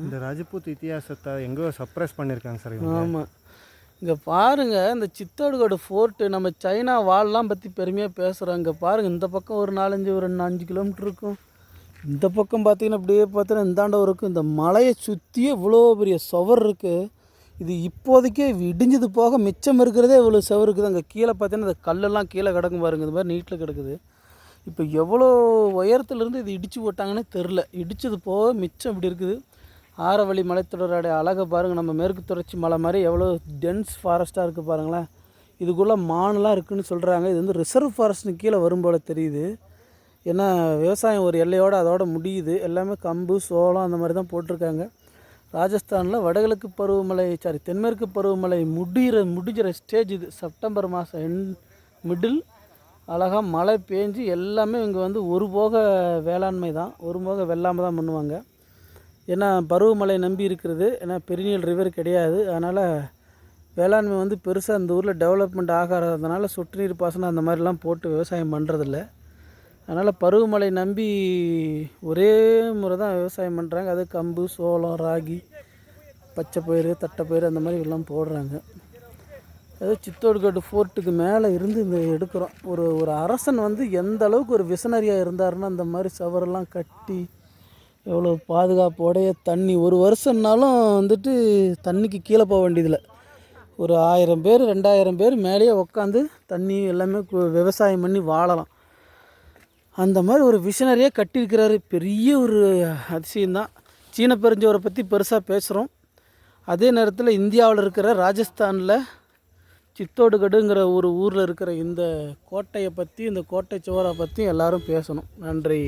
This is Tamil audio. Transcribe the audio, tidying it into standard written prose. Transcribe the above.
இந்த ராஜபூத் இதிகாசத்தை எங்கேயோ சப்ரஸ் பண்ணியிருக்காங்க சார். ஆமாம், இங்கே பாருங்கள், இந்த சித்தோடுகோடு ஃபோர்ட்டு நம்ம சைனா வால்லாம் பற்றி பெருமையாக பேசுகிறோம். இங்கே பாருங்கள், இந்த பக்கம் ஒரு 4-5 கிலோமீட்டர் இருக்கும். இந்த பக்கம் பார்த்தீங்கன்னா அப்படியே பார்த்தீங்கன்னா இந்தாண்ட இருக்கும். இந்த மலையை சுற்றியே இவ்வளோ பெரிய சுவர் இருக்குது. இது இப்போதைக்கே இடிஞ்சது போக மிச்சம் இருக்கிறதே இவ்வளோ சுவர் இருக்குது. அங்கே கீழே பார்த்தீங்கன்னா இந்த கல்லெல்லாம் கீழே கிடக்கும் பாருங்கள், இந்த மாதிரி நீட்டில் கிடக்குது. இப்போ எவ்வளோ உயரத்துலேருந்து இது இடித்து போட்டாங்கன்னே தெரில. இடித்தது போக மிச்சம் இப்படி இருக்குது. ஆரவழி மலைத்தொடரோடைய அழகை பாருங்கள். நம்ம மேற்கு தொடர்ச்சி மலை மாதிரி எவ்வளோ டென்ஸ் ஃபாரஸ்ட்டாக இருக்குது பாருங்களேன். இதுக்குள்ளே மானெலாம் இருக்குதுன்னு சொல்கிறாங்க. இது வந்து ரிசர்வ் ஃபாரஸ்ட்னு கீழே வரும் போல் தெரியுது. ஏன்னா விவசாயம் ஒரு எல்லையோடு அதோட முடியுது. எல்லாமே கம்பு சோளம் அந்த மாதிரி தான் போட்டிருக்காங்க. ராஜஸ்தானில் வடகிழக்கு பருவமழை தென்மேற்கு பருவமழை முடிகிற ஸ்டேஜ் இது. செப்டம்பர் மாதம் மிடில் அழகாக மழை பேஞ்சு எல்லாமே இங்கே வந்து ஒரு போக வேளாண்மை தான், ஒரு போக வெள்ளாமை தான் பண்ணுவாங்க. ஏன்னா பருவமழை நம்பி இருக்கிறது. ஏன்னா பெரினியல் ரிவர் கிடையாது. அதனால் வேளாண்மை வந்து பெருசாக இந்த ஊரில் டெவலப்மெண்ட் ஆகாததுனால சொட்டு நீர் பாசனம் அந்த மாதிரிலாம் போட்டு விவசாயம் பண்ணுறதில்ல. அதனால் பருவமழை நம்பி ஒரே முறை தான் விவசாயம் பண்ணுறாங்க. அது கம்பு சோளம் ராகி பச்சை பயிறு தட்டைப்பயிறு அந்த மாதிரி எல்லாம் போடுறாங்க. அது சித்தோடுகோடு ஃபோர்ட்டுக்கு மேலே இருந்து இந்த எடுக்கிறோம். ஒரு அரசன் வந்து எந்த அளவுக்கு ஒரு விசனரியாக இருந்தாருன்னா அந்த மாதிரி சவரெல்லாம் கட்டி எவ்வளோ பாதுகாப்போடைய தண்ணி ஒரு வருஷம்னாலும் வந்துட்டு தண்ணிக்கு கீழே போக வேண்டியதில்லை. ஒரு 1000 பேர் 2000 பேர் மேலேயே உட்காந்து தண்ணி எல்லாமே விவசாயம் பண்ணி வாழலாம். அந்த மாதிரி ஒரு விஷனரியாக கட்டியிருக்கிறாரு. பெரிய ஒரு அதிசயம்தான். சீன பெருஞ்சோரை பற்றி பெருசாக பேசுகிறோம். அதே நேரத்தில் இந்தியாவில் இருக்கிற ராஜஸ்தானில் சித்தோடுகடுங்கிற ஒரு ஊரில் இருக்கிற இந்த கோட்டையை பற்றி, இந்த கோட்டை சுவரை பற்றி எல்லோரும் பேசணும். நன்றி.